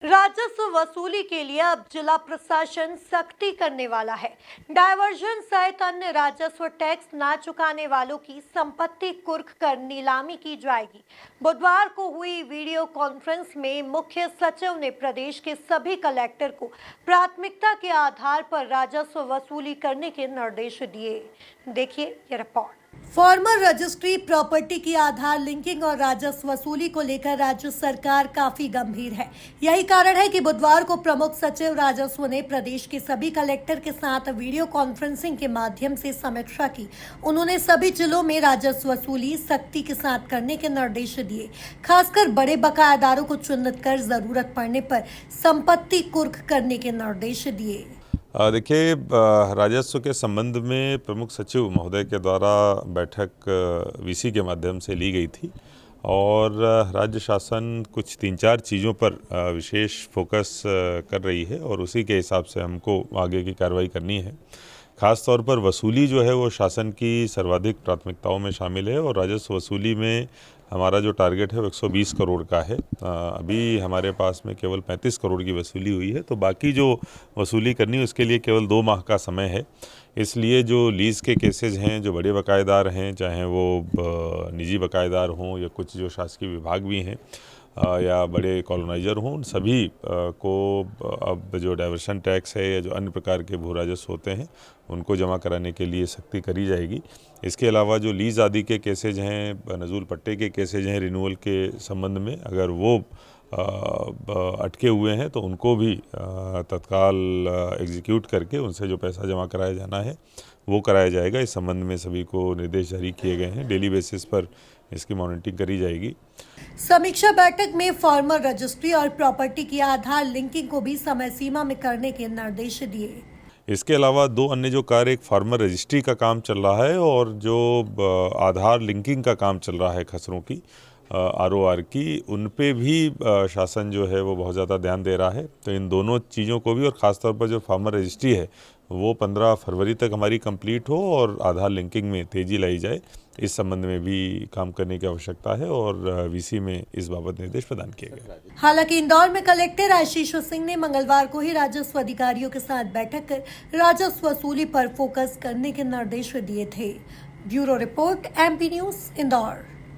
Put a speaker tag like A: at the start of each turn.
A: राजस्व वसूली के लिए अब जिला प्रशासन सख्ती करने वाला है। डायवर्जन सहित अन्य राजस्व टैक्स ना चुकाने वालों की संपत्ति कुर्क कर नीलामी की जाएगी। बुधवार को हुई वीडियो कॉन्फ्रेंस में मुख्य सचिव ने प्रदेश के सभी कलेक्टर को प्राथमिकता के आधार पर राजस्व वसूली करने के निर्देश दिए। देखिए ये रिपोर्ट। फॉर्मर रजिस्ट्री प्रॉपर्टी की आधार लिंकिंग और राजस्व वसूली को लेकर राज्य सरकार काफी गंभीर है। यही कारण है कि बुधवार को प्रमुख सचिव राजस्व ने प्रदेश के सभी कलेक्टर के साथ वीडियो कॉन्फ्रेंसिंग के माध्यम से समीक्षा की। उन्होंने सभी जिलों में राजस्व वसूली सख्ती के साथ करने के निर्देश दिए। खासकर बड़े बकायादारों को चिन्हित कर जरूरत पड़ने पर संपत्ति कुर्क करने के निर्देश दिए।
B: देखिए, राजस्व के संबंध में प्रमुख सचिव महोदय के द्वारा बैठक वीसी के माध्यम से ली गई थी और राज्य शासन कुछ 3-4 चीज़ों पर विशेष फोकस कर रही है और उसी के हिसाब से हमको आगे की कार्रवाई करनी है। ख़ास तौर पर वसूली जो है वो शासन की सर्वाधिक प्राथमिकताओं में शामिल है और राजस्व वसूली में हमारा जो टारगेट है वो 120 करोड़ का है। अभी हमारे पास में केवल 35 करोड़ की वसूली हुई है, तो बाकी जो वसूली करनी है उसके लिए केवल 2 माह का समय है। इसलिए जो लीज़ के केसेस हैं, जो बड़े बकायेदार हैं, चाहे वो निजी बकायेदार हों या कुछ जो शासकीय विभाग भी हैं या बड़े कॉलोनाइजर हों, उन सभी को अब जो डाइवर्शन टैक्स है या जो अन्य प्रकार के भू राजस्व होते हैं उनको जमा कराने के लिए सख्ती करी जाएगी। इसके अलावा जो लीज़ आदि के केसेज हैं, नजूल पट्टे के केसेज हैं, रिन्यूअल के संबंध में अगर वो अटके हुए हैं तो उनको भी तत्काल एग्जीक्यूट करके उनसे जो पैसा जमा कराया जाना है वो कराया जाएगा। इस संबंध में सभी को निर्देश जारी किए गए हैं। डेली बेसिस पर इसकी मॉनिटरिंग करी जाएगी।
A: समीक्षा बैठक में फॉर्मर रजिस्ट्री और प्रॉपर्टी की आधार लिंकिंग को भी समय सीमा में करने के निर्देश दिए।
B: इसके अलावा 2 अन्य जो कार्य, एक फार्मर रजिस्ट्री का काम चल रहा है और जो आधार लिंकिंग का काम चल रहा है खसरों की आरओआर की, उन पे भी शासन जो है वो बहुत ज़्यादा ध्यान दे रहा है। तो इन दोनों चीज़ों को भी, और ख़ासतौर पर जो फार्मर रजिस्ट्री है वो 15 फरवरी तक हमारी कंप्लीट हो और आधार लिंकिंग में तेज़ी लाई जाए, इस संबंध में भी काम करने की आवश्यकता है और वीसी में इस बाबत निर्देश प्रदान किए गए।
A: हालांकि इंदौर में कलेक्टर आशीष सिंह ने मंगलवार को ही राजस्व अधिकारियों के साथ बैठक कर राजस्व वसूली पर फोकस करने के निर्देश दिए थे। Bureau report, MP news, Indore.